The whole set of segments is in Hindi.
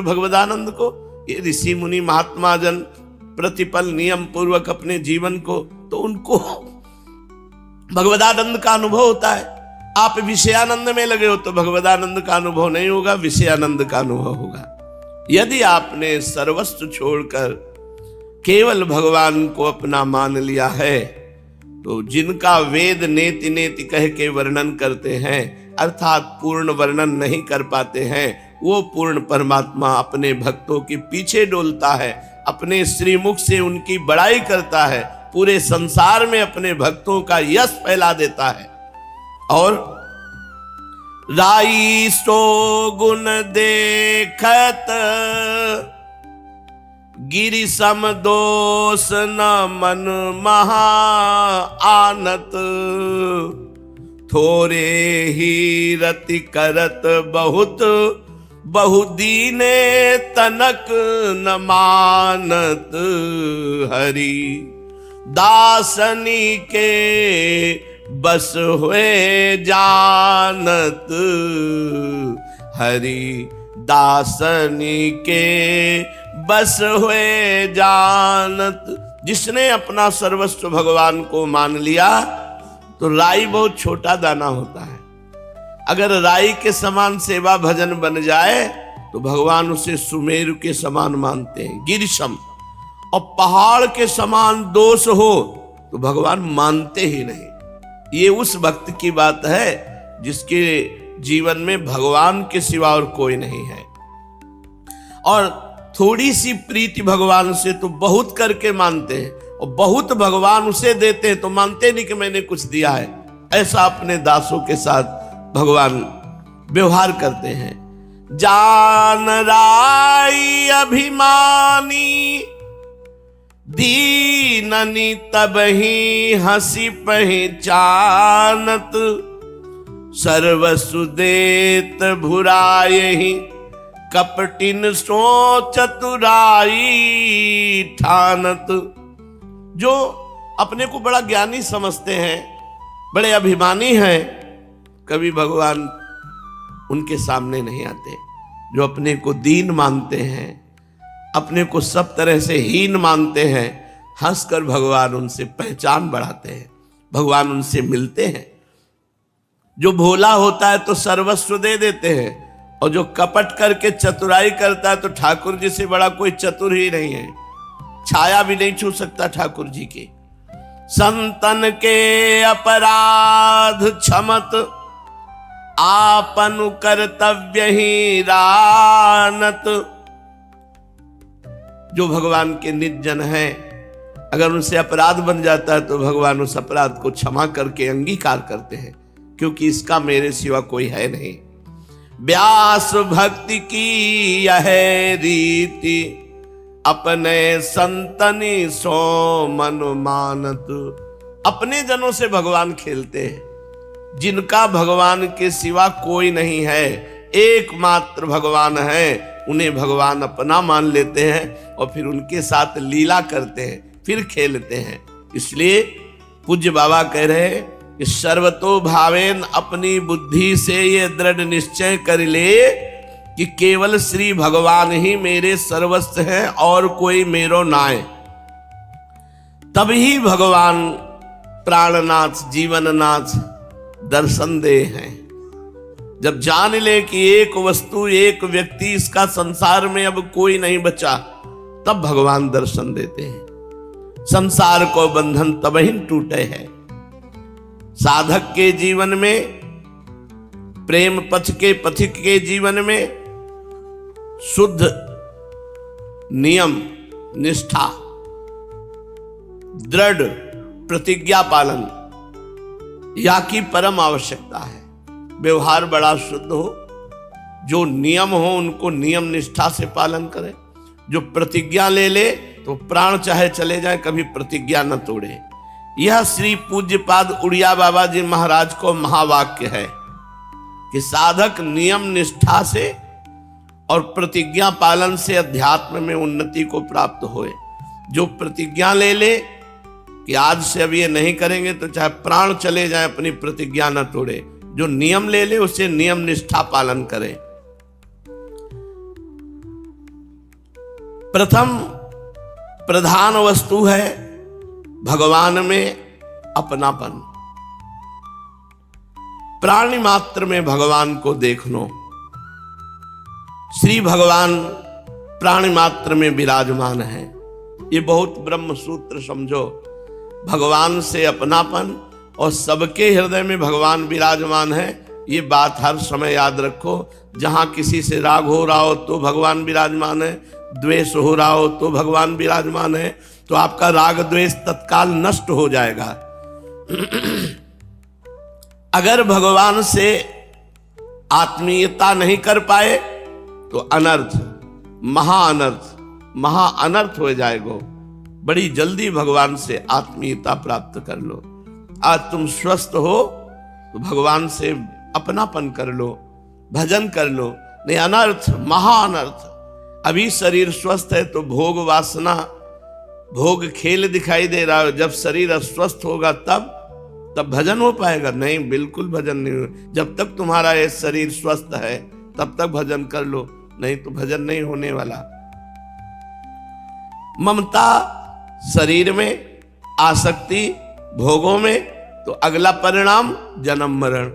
भगवदानंद को, ये ऋषि मुनि महात्मा जन प्रतिपल नियम पूर्वक अपने जीवन को, तो उनको भगवदानंद का अनुभव होता है। आप विषयानंद में लगे हो तो भगवदानंद का अनुभव नहीं होगा, विषयानंद का अनुभव होगा। यदि आपने सर्वस्व छोड़कर केवल भगवान को अपना मान लिया है, तो जिनका वेद नेति नेति कह के वर्णन करते हैं, अर्थात पूर्ण वर्णन नहीं कर पाते हैं, वो पूर्ण परमात्मा अपने भक्तों के पीछे डोलता है, अपने श्रीमुख से उनकी बड़ाई करता है, पूरे संसार में अपने भक्तों का यश फैला देता है। और राई सो गुण देखत गिरि सम दोष न मन महा आनत, थोरे ही रति करत बहुत बहुदीने तनक न मानत, हरि दासनी के बस हुए जानत, हरि दासनी के बस हुए जानत। जिसने अपना सर्वस्व भगवान को मान लिया तो राई बहुत छोटा दाना होता है। अगर राई के समान सेवा भजन बन जाए तो भगवान उसे सुमेरु के समान मानते हैं, गिरिशम। और पहाड़ के समान दोष हो तो भगवान मानते ही नहीं। ये उस भक्त की बात है जिसके जीवन में भगवान के सिवा और कोई नहीं है। और थोड़ी सी प्रीति भगवान से तो बहुत करके मानते हैं, और बहुत भगवान उसे देते हैं तो मानते नहीं कि मैंने कुछ दिया है। ऐसा अपने दासों के साथ भगवान व्यवहार करते हैं। जान राई अभिमानी दीननी तब ही हंसी पहचानत, सर्वसु देत भुराय ही कपटिन सो चतुराई ठानत। जो अपने को बड़ा ज्ञानी समझते हैं, बड़े अभिमानी हैं, कभी भगवान उनके सामने नहीं आते। जो अपने को दीन मानते हैं, अपने को सब तरह से हीन मानते हैं, हंसकर भगवान उनसे पहचान बढ़ाते हैं, भगवान उनसे मिलते हैं। जो भोला होता है तो सर्वस्व दे देते हैं, और जो कपट करके चतुराई करता है तो ठाकुर जी से बड़ा कोई चतुर ही नहीं है, छाया भी नहीं छू सकता ठाकुर जी की। संतन के अपराध क्षमत आपनु कर्तव्य ही रानत। जो भगवान के निजन हैं, अगर उनसे अपराध बन जाता है तो भगवान उस अपराध को क्षमा करके अंगीकार करते हैं, क्योंकि इसका मेरे सिवा कोई है नहीं। व्यास भक्ति की यह रीति अपने संतनी सो मन मानत। अपने जनों से भगवान खेलते हैं, जिनका भगवान के सिवा कोई नहीं है, एकमात्र भगवान है, उन्हें भगवान अपना मान लेते हैं और फिर उनके साथ लीला करते हैं, फिर खेलते हैं। इसलिए पूज्य बाबा कह रहे हैं कि सर्वतो भावेन अपनी बुद्धि से ये दृढ़ निश्चय कर ले कि केवल श्री भगवान ही मेरे सर्वस्व हैं और कोई मेरो नाय। तभी भगवान प्राणनाथ जीवननाथ दर्शन दे हैं। जब जान ले कि एक वस्तु एक व्यक्ति, इसका संसार में अब कोई नहीं बचा, तब भगवान दर्शन देते हैं। संसार को बंधन तब ही टूटे है। साधक के जीवन में, प्रेम पथ के पथिक के जीवन में शुद्ध नियम निष्ठा, दृढ़ प्रतिज्ञा पालन या की परम आवश्यकता है। व्यवहार बड़ा शुद्ध हो, जो नियम हो उनको नियम निष्ठा से पालन करे। जो प्रतिज्ञा ले ले तो प्राण चाहे चले जाए, कभी प्रतिज्ञा न तोड़े। यह श्री पूज्यपाद उड़िया बाबा जी महाराज को महावाक्य है कि साधक नियम निष्ठा से और प्रतिज्ञा पालन से अध्यात्म में उन्नति को प्राप्त होए। जो प्रतिज्ञा ले ले कि आज से अब ये नहीं करेंगे तो चाहे प्राण चले जाए, अपनी प्रतिज्ञा न तोड़े। जो नियम ले ले उसे नियम निष्ठा पालन करे। प्रथम प्रधान वस्तु है भगवान में अपनापन। प्राणी मात्र में भगवान को देख लो। श्री भगवान प्राणी मात्र में विराजमान है। ये बहुत ब्रह्म सूत्र समझो। भगवान से अपनापन और सबके हृदय में भगवान विराजमान है, ये बात हर समय याद रखो। जहां किसी से राग हो रहा हो तो भगवान विराजमान है, द्वेष हो रहा हो तो भगवान विराजमान है, तो आपका राग द्वेष तत्काल नष्ट हो जाएगा। अगर भगवान से आत्मीयता नहीं कर पाए तो अनर्थ, महा अनर्थ हो जाएगा। बड़ी जल्दी भगवान से आत्मीयता प्राप्त कर लो। आज तुम स्वस्थ हो तो भगवान से अपनापन कर लो, भजन कर लो। नहीं अनर्थ, महा अनर्थ। अभी शरीर स्वस्थ है तो भोग वासना, भोग खेल दिखाई दे रहा है। जब शरीर अस्वस्थ होगा तब भजन हो पाएगा? नहीं, बिल्कुल भजन नहीं हो। जब तक तुम्हारा ये शरीर स्वस्थ है तब तक भजन कर लो, नहीं तो भजन नहीं होने वाला। ममता शरीर में, आसक्ति भोगों में, तो अगला परिणाम जन्म मरण।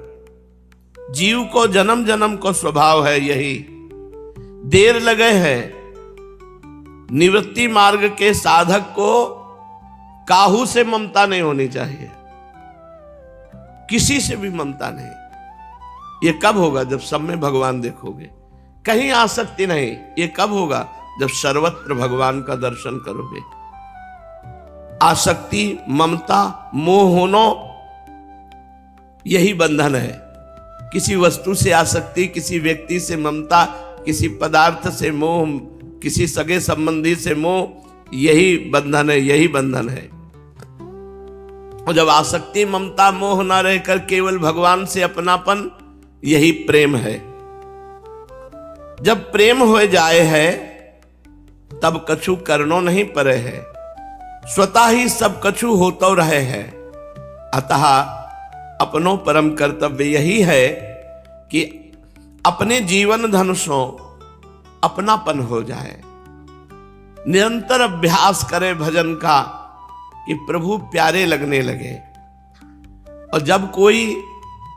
जीव को जन्म जन्म को स्वभाव है यही। देर लगे है। निवृत्ति मार्ग के साधक को काहू से ममता नहीं होनी चाहिए, किसी से भी ममता नहीं। ये कब होगा? जब सब में भगवान देखोगे। कहीं आसक्ति नहीं। ये कब होगा? जब सर्वत्र भगवान का दर्शन करोगे। आसक्ति, ममता, मोह होना, यही बंधन है। किसी वस्तु से आसक्ति, किसी व्यक्ति से ममता, किसी पदार्थ से मोह, किसी सगे संबंधी से मोह, यही बंधन है, यही बंधन है। और जब आसक्ति, ममता, मोह न रहकर केवल भगवान से अपनापन, यही प्रेम है। जब प्रेम हो जाए है तब कछु करनो नहीं परे है, स्वतः ही सब कछु होतो रहे है। अतः अपनो परम कर्तव्य यही है कि अपने जीवन धन सो अपनापन हो जाए। निरंतर अभ्यास करे भजन का कि प्रभु प्यारे लगने लगे। और जब कोई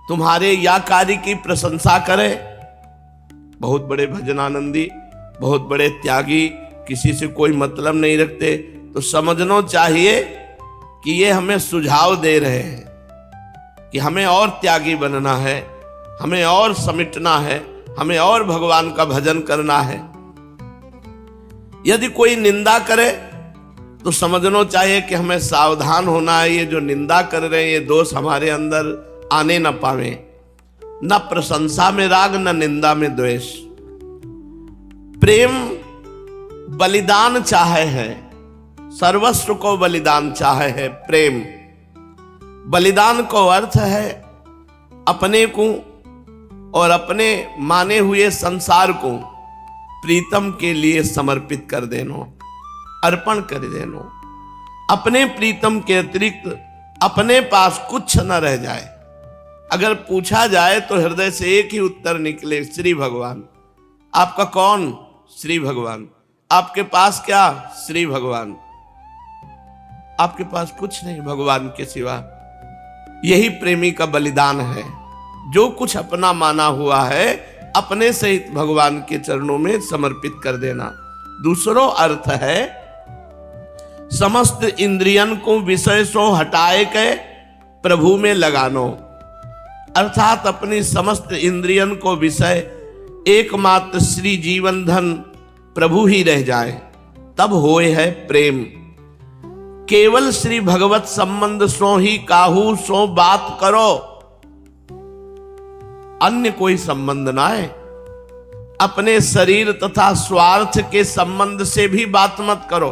तुम्हारे या कार्य की प्रशंसा करे, बहुत बड़े भजनानंदी, बहुत बड़े त्यागी, किसी से कोई मतलब नहीं रखते, तो समझना चाहिए कि ये हमें सुझाव दे रहे हैं कि हमें और त्यागी बनना है, हमें और समिटना है, हमें और भगवान का भजन करना है। यदि कोई निंदा करे तो समझना चाहिए कि हमें सावधान होना है। ये जो निंदा कर रहे हैं, ये दोष हमारे अंदर आने न पावे। न प्रशंसा में राग, न निंदा में द्वेष। प्रेम बलिदान चाहे है, सर्वस्व को बलिदान चाहे है। प्रेम बलिदान को अर्थ है अपने को और अपने माने हुए संसार को प्रीतम के लिए समर्पित कर देना, अर्पण कर देना। अपने प्रीतम के अतिरिक्त अपने पास कुछ न रह जाए। अगर पूछा जाए तो हृदय से एक ही उत्तर निकले, श्री भगवान। आपका कौन? श्री भगवान। आपके पास क्या? श्री भगवान। आपके पास कुछ नहीं भगवान के सिवा। यही प्रेमी का बलिदान है। जो कुछ अपना माना हुआ है अपने सहित भगवान के चरणों में समर्पित कर देना। दूसरो अर्थ है समस्त इंद्रियन को विषय सो हटाए के प्रभु में लगानो। अर्थात अपनी समस्त इंद्रियन को विषय एकमात्र श्री जीवन धन प्रभु ही रह जाए, तब होए है प्रेम। केवल श्री भगवत संबंध सो ही काहू सो बात करो, अन्य कोई संबंध ना है। अपने शरीर तथा स्वार्थ के संबंध से भी बात मत करो।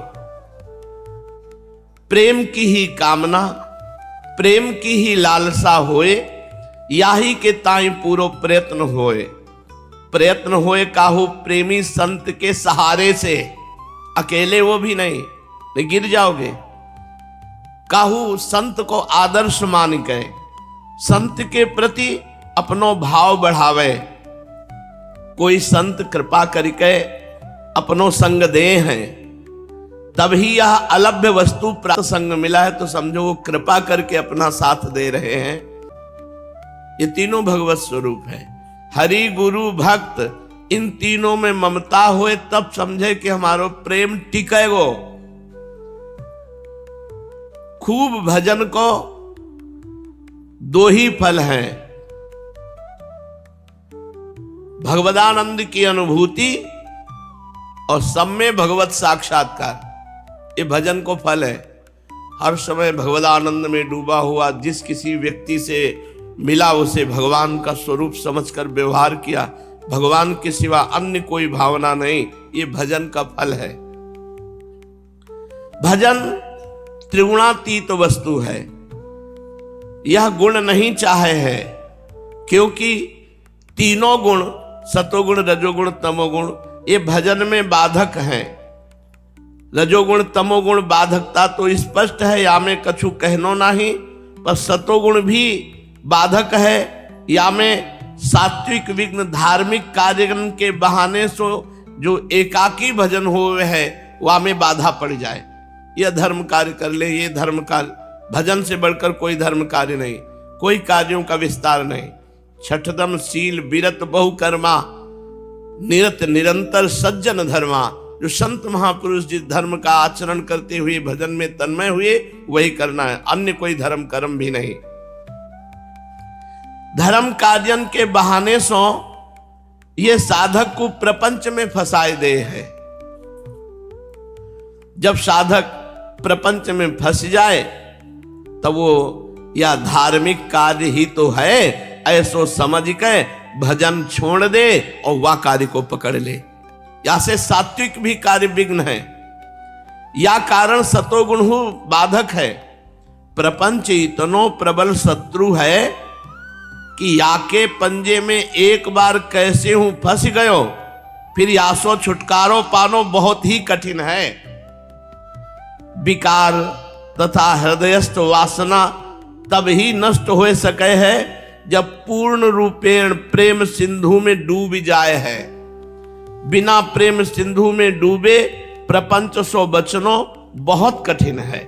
प्रेम की ही कामना, प्रेम की ही लालसा होए, याही के ताई पूरो प्रयत्न होए। प्रयत्न होए काहू प्रेमी संत के सहारे से, अकेले वो भी नहीं गिर जाओगे। काहू संत को आदर्श मान के संत के प्रति अपनो भाव बढ़ावे। कोई संत कृपा करके अपनो संग दे हैं, तभी यह अलभ्य वस्तु प्राप्त संग मिला है, तो समझो वो कृपा करके अपना साथ दे रहे हैं। ये तीनों भगवत स्वरूप है। हरि गुरु भक्त इन तीनों में ममता होए तब समझे कि हमारो प्रेम टिकेगो। खूब भजन को दो ही फल हैं, भगवदानंद की अनुभूति और सब में भगवत साक्षात्कार। ये भजन को फल है। हर समय भगवदानंद में डूबा हुआ जिस किसी व्यक्ति से मिला उसे भगवान का स्वरूप समझकर व्यवहार किया, भगवान के सिवा अन्य कोई भावना नहीं, ये भजन का फल है। भजन त्रिगुणातीत वस्तु है। यह गुण नहीं चाहे है, क्योंकि तीनों गुण सतोगुण रजोगुण तमोगुण ये भजन में बाधक हैं। रजोगुण तमोगुण बाधकता तो स्पष्ट है, या में कछु कहनो नहीं, पर सतोगुण भी बाधक है। या में सात्विक विघ्न धार्मिक कार्य के बहाने से जो एकाकी भजन हुए है वह में बाधा पड़ जाए। यह धर्म कार्य कर ले, ये धर्म कार्य, भजन से बढ़कर कोई धर्म कार्य नहीं, कोई कार्यों का विस्तार नहीं। छठदम शील विरत बहुकर्मा निरत निरंतर सज्जन धर्मा। जो संत महापुरुष जिस धर्म का आचरण करते हुए भजन में तन्मय हुए वही करना है, अन्य कोई धर्म कर्म भी नहीं। धर्म कार्यन के बहाने से ये साधक को प्रपंच में फंसाए दे है। जब साधक प्रपंच में फंस जाए तब वो या धार्मिक कार्य ही तो है ऐसो समझ के भजन छोड़ दे और वह कार्य को पकड़ ले। या से सात्विक भी कार्य विघ्न है, या कारण सतोगुण बाधक है। प्रपंच इतनो प्रबल शत्रु है कि या के पंजे में एक बार कैसे हूं फंस गयो, फिर यासो छुटकारो पानो बहुत ही कठिन है। विकार तथा हृदयस्थ वासना तब ही नष्ट हो सके है जब पूर्ण रूपेण प्रेम सिंधु में डूब जाए है। बिना प्रेम सिंधु में डूबे प्रपंच सो बचनो बहुत कठिन है।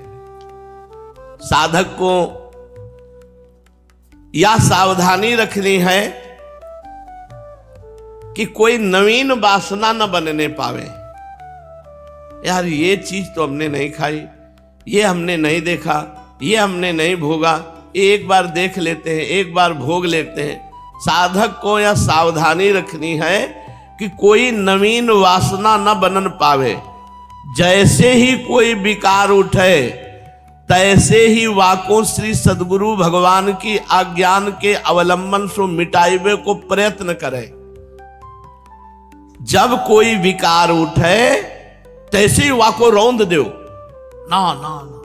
साधक को यह सावधानी रखनी है कि कोई नवीन वासना न बनने पावे। यार ये चीज तो हमने नहीं खाई, ये हमने नहीं देखा, ये हमने नहीं भोगा, एक बार देख लेते हैं, एक बार भोग लेते हैं। साधक को यह सावधानी रखनी है कि कोई नवीन वासना न बनन पावे। जैसे ही कोई विकार उठे तैसे ही वाको श्री सद्गुरु भगवान की आज्ञान के अवलंबन से मिटाइवे को प्रयत्न करे। जब कोई विकार उठे तैसे ही वाको रौंद दो, ना ना ना,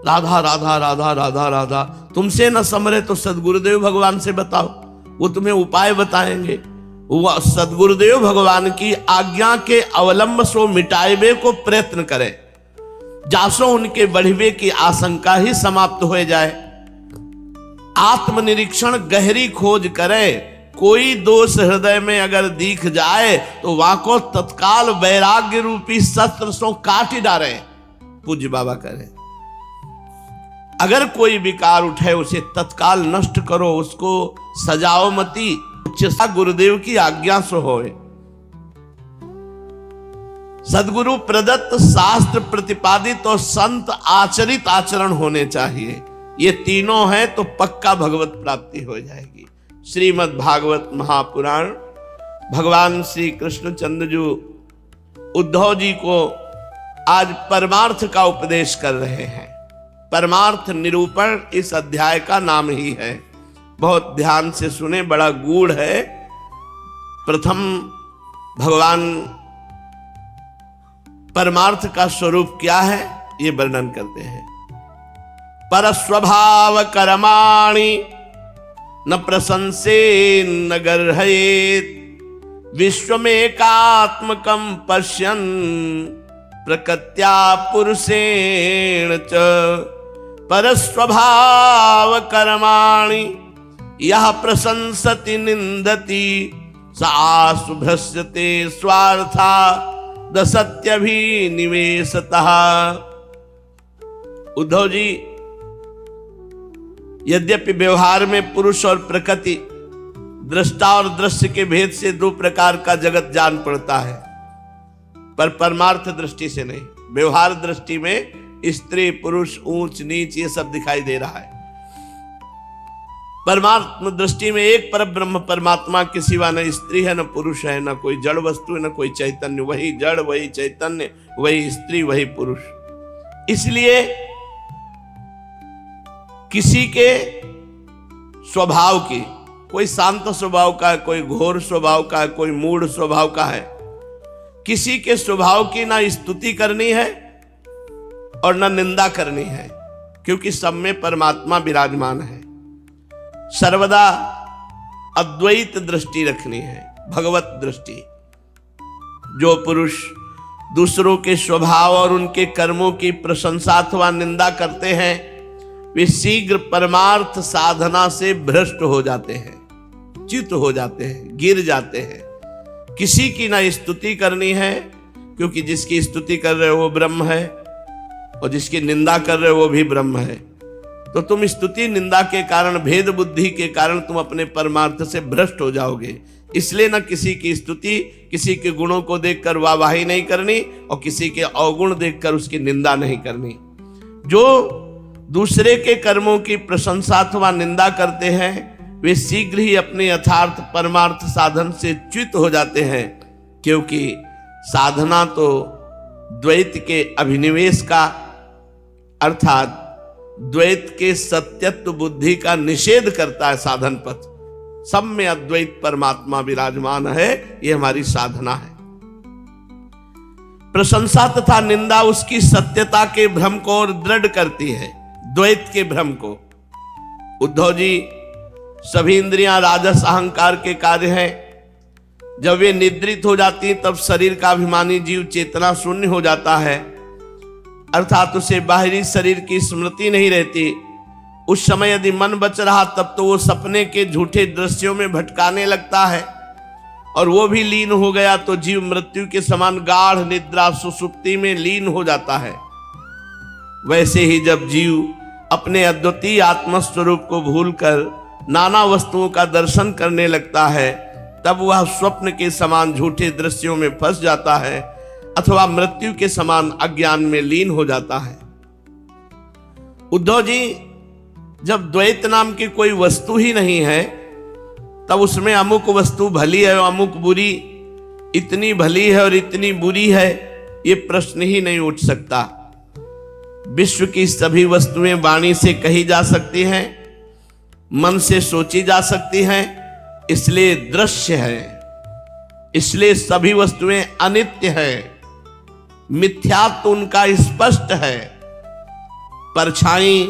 राधा राधा राधा राधा राधा। तुमसे न समरे तो सद्गुरुदेव भगवान से बताओ, वो तुम्हें उपाय बताएंगे। वह सद्गुरुदेव भगवान की आज्ञा के अवलंब सो मिटाइबे को प्रयत्न करे, जासो उनके बढ़वे की आशंका ही समाप्त हो जाए। आत्मनिरीक्षण गहरी खोज करे। कोई दोष हृदय में अगर दिख जाए तो वहां को तत्काल वैराग्य रूपी शस्त्र सो काट डाले। पूज्य बाबा करें, अगर कोई विकार उठे उसे तत्काल नष्ट करो, उसको सजाओ मती। उच्चता गुरुदेव की आज्ञा से होए। सद्गुरु प्रदत्त शास्त्र प्रतिपादित और संत आचरित आचरण होने चाहिए। ये तीनों हैं तो पक्का भगवत प्राप्ति हो जाएगी। श्रीमद् भागवत महापुराण भगवान श्री कृष्णचंद्र जी उद्धव जी को आज परमार्थ का उपदेश कर रहे हैं। परमार्थ निरूपण इस अध्याय का नाम ही है। बहुत ध्यान से सुने, बड़ा गूढ़ है। प्रथम भगवान परमार्थ का स्वरूप क्या है ये वर्णन करते हैं। पर स्वभाव कर्माणि न प्रशंसे न गर्हयेत्, विश्वमेकात्मकं पश्यन् प्रकृत्या पुरुषेण च। परस्वभाव कर्माणि यह प्रशंसति निंदति सा शुभ्रस्यते स्वार्था, दसत्यभिनिवेशतः। उद्धव जी, यद्यपि व्यवहार में पुरुष और प्रकृति, दृष्टा और दृश्य के भेद से दो प्रकार का जगत जान पड़ता है, पर परमार्थ दृष्टि से नहीं। व्यवहार दृष्टि में स्त्री पुरुष, ऊंच नीच, ये सब दिखाई दे रहा है। परमात्म दृष्टि में एक पर ब्रह्म परमात्मा के सिवा न स्त्री है, न पुरुष है, न कोई जड़ वस्तु है, न कोई चैतन्य। वही जड़, वही चैतन्य, वही स्त्री, वही पुरुष। इसलिए किसी के स्वभाव की, कोई शांत स्वभाव का है, कोई घोर स्वभाव का है, कोई मूढ़ स्वभाव का है। किसी के स्वभाव की ना स्तुति करनी है और ना निंदा करनी है, क्योंकि सब में परमात्मा विराजमान है। सर्वदा अद्वैत दृष्टि रखनी है, भगवत दृष्टि। जो पुरुष दूसरों के स्वभाव और उनके कर्मों की प्रशंसा अथवा निंदा करते हैं, वे शीघ्र परमार्थ साधना से भ्रष्ट हो जाते हैं, च्युत हो जाते हैं, गिर जाते हैं। किसी की ना स्तुति करनी है, क्योंकि जिसकी स्तुति कर रहे हो वो ब्रह्म है, और जिसकी निंदा कर रहे हो वो भी ब्रह्म है। तो तुम स्तुति निंदा के कारण, भेद बुद्धि के कारण तुम अपने परमार्थ से भ्रष्ट हो जाओगे। इसलिए ना किसी की स्तुति, किसी के गुणों को देखकर वाहवाही नहीं करनी, और किसी के अवगुण देखकर उसकी निंदा नहीं करनी। जो दूसरे के कर्मों की प्रशंसा अथवा निंदा करते हैं, वे शीघ्र ही अपने यथार्थ परमार्थ साधन से च्युत हो जाते हैं, क्योंकि साधना तो द्वैत के अभिनिवेश का, अर्थात द्वैत के सत्यत्व बुद्धि का निषेध करता है। साधन पथ सब में अद्वैत परमात्मा विराजमान है, ये हमारी साधना है। प्रशंसा तथा निंदा उसकी सत्यता के भ्रम को और दृढ़ करती है, द्वैत के भ्रम को। उद्धव जी, सभी इंद्रियां राजस अहंकार के कार्य हैं। जब वे निद्रित हो जाती हैं, तब शरीर का अभिमानी जीव चेतना शून्य हो जाता है, अर्थात उसे बाहरी शरीर की स्मृति नहीं रहती। उस समय यदि मन बच रहा, तब तो वो सपने के झूठे दृश्यों में भटकाने लगता है, और वो भी लीन हो गया तो जीव मृत्यु के समान गाढ़ निद्रा सुषुप्ति में लीन हो जाता है। वैसे ही जब जीव अपने अद्वितीय आत्मस्वरूप को भूलकर नाना वस्तुओं का दर्शन करने लगता है, तब वह स्वप्न के समान झूठे दृश्यों में फंस जाता है, अथवा मृत्यु के समान अज्ञान में लीन हो जाता है। उद्धव जी, जब द्वैत नाम की कोई वस्तु ही नहीं है, तब उसमें अमुक वस्तु भली है और अमुक बुरी, इतनी भली है और इतनी बुरी है, ये प्रश्न ही नहीं उठ सकता। विश्व की सभी वस्तुएं वाणी से कही जा सकती हैं, मन से सोची जा सकती हैं, इसलिए दृश्य है। इसलिए सभी वस्तुएं अनित्य है, मिथ्यात्व उनका स्पष्ट है। परछाई,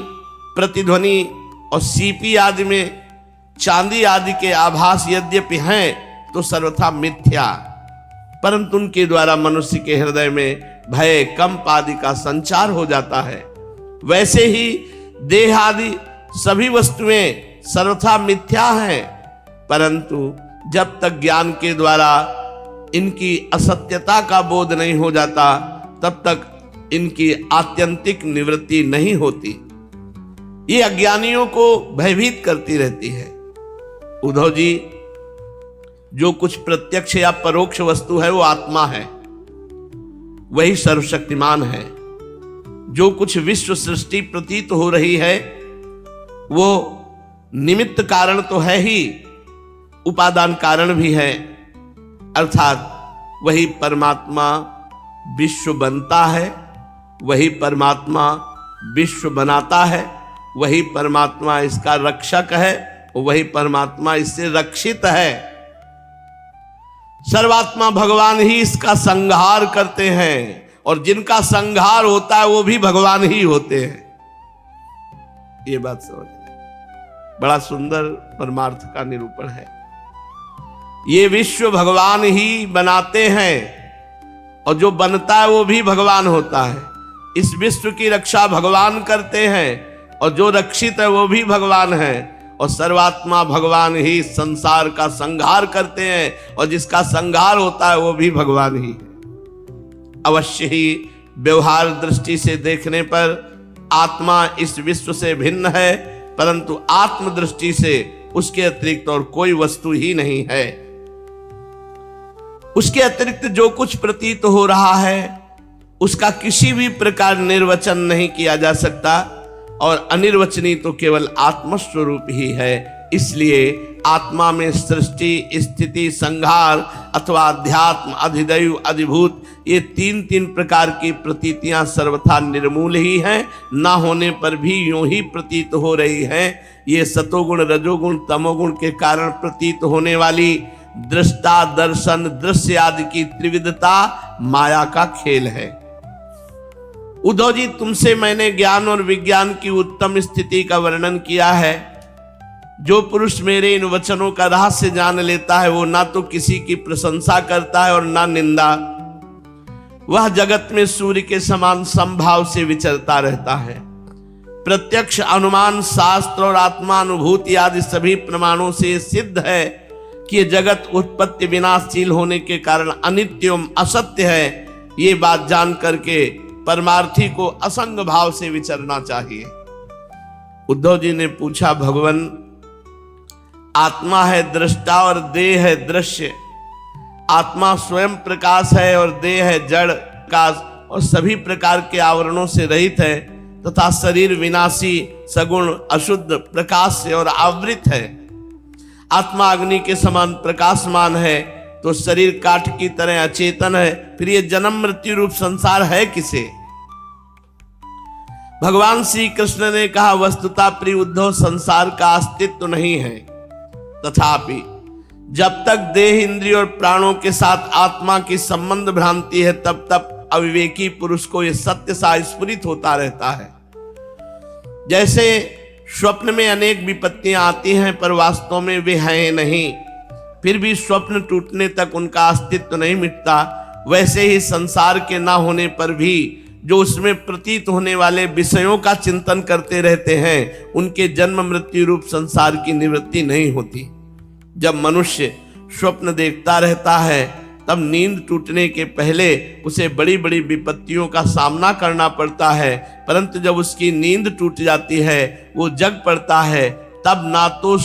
प्रतिध्वनि और सीपी आदि में चांदी आदि के आभास यद्यपि हैं, तो सर्वथा मिथ्या, परंतु उनके द्वारा मनुष्य के हृदय में भय, कंप आदि का संचार हो जाता है। वैसे ही देह आदि सभी वस्तुएं सर्वथा मिथ्या हैं, परंतु जब तक ज्ञान के द्वारा इनकी असत्यता का बोध नहीं हो जाता, तब तक इनकी आत्यंतिक निवृत्ति नहीं होती। ये अज्ञानियों को भयभीत करती रहती है। उद्धव जी, जो कुछ प्रत्यक्ष या परोक्ष वस्तु है वो आत्मा है, वही सर्वशक्तिमान है। जो कुछ विश्व सृष्टि प्रतीत हो रही है वो निमित्त कारण तो है ही, उपादान कारण भी है, अर्थात वही परमात्मा विश्व बनता है, वही परमात्मा विश्व बनाता है, वही परमात्मा इसका रक्षक है, वही परमात्मा इससे रक्षित है। सर्वात्मा भगवान ही इसका संहार करते हैं, और जिनका संहार होता है वो भी भगवान ही होते हैं। ये बात समझ, बड़ा सुंदर परमार्थ का निरूपण है। ये विश्व भगवान ही बनाते हैं, और जो बनता है वो भी भगवान होता है। इस विश्व की रक्षा भगवान करते हैं, और जो रक्षित है वो भी भगवान है, और सर्वात्मा भगवान ही संसार का संहार करते हैं, और जिसका संहार होता है वो भी भगवान ही है। अवश्य ही व्यवहार दृष्टि से देखने पर आत्मा इस विश्व से भिन्न है, परंतु आत्म दृष्टि से उसके अतिरिक्त और कोई वस्तु ही नहीं है। उसके अतिरिक्त जो कुछ प्रतीत हो रहा है उसका किसी भी प्रकार निर्वचन नहीं किया जा सकता, और अनिर्वचनीय तो केवल आत्मस्वरूप ही है। इसलिए आत्मा में सृष्टि, स्थिति, संहार अथवा अध्यात्म, अधिदैव, अधिभूत, ये तीन प्रकार की प्रतीतियां सर्वथा निर्मूल ही हैं, ना होने पर भी यूं ही प्रतीत हो रही हैं। ये सतोगुण, रजोगुण, तमोगुण के कारण प्रतीत होने वाली दृष्टा, दर्शन, दृश्य आदि की त्रिविधता माया का खेल है। उद्धव जी, तुमसे मैंने ज्ञान और विज्ञान की उत्तम स्थिति का वर्णन किया है। जो पुरुष मेरे इन वचनों का रहस्य जान लेता है वो ना तो किसी की प्रशंसा करता है और ना निंदा। वह जगत में सूर्य के समान समभाव से विचरता रहता है। प्रत्यक्ष अनुमान, शास्त्र और आत्मानुभूति आदि सभी प्रमाणों से सिद्ध है कि ये जगत उत्पत्ति विनाशशील होने के कारण अनित्य एवं असत्य है। ये बात जान करके परमार्थी को असंग भाव से विचरना चाहिए। उद्धव जी ने पूछा, भगवान, आत्मा है दृष्टा और देह है दृश्य। आत्मा स्वयं प्रकाश है और देह है जड़ प्रकाश और सभी प्रकार के आवरणों से रहित है, तथा शरीर विनाशी, सगुण, अशुद्ध प्रकाश से और आवृत है। आत्मा अग्नि के समान प्रकाशमान है तो शरीर काठ की तरह अचेतन है। फिर ये जन्म मृत्यु रूप संसार है किसे? भगवान श्री कृष्ण ने कहा, वस्तुतः प्रिय उद्धव, संसार का अस्तित्व नहीं है। तथापि जब तक देह, इंद्रिय और प्राणों के साथ आत्मा की संबंध भ्रांति है, तब तक अविवेकी पुरुष को यह सत्य सा स्फुरित होता रहता है। जैसे स्वप्न में अनेक विपत्तियां आती हैं पर वास्तव में वे हैं नहीं, फिर भी स्वप्न टूटने तक उनका अस्तित्व नहीं मिटता, वैसे ही संसार के ना होने पर भी जो उसमें प्रतीत होने वाले विषयों का चिंतन करते रहते हैं, उनके जन्म मृत्यु रूप संसार की निवृत्ति नहीं होती। जब मनुष्य स्वप्न देखता रहता है तब नींद टूटने के पहले उसे बड़ी बड़ी विपत्तियों का सामना करना पड़ता है, परंतु जब उसकी नींद टूट जाती है, वो जग पड़ता है, तब ना तो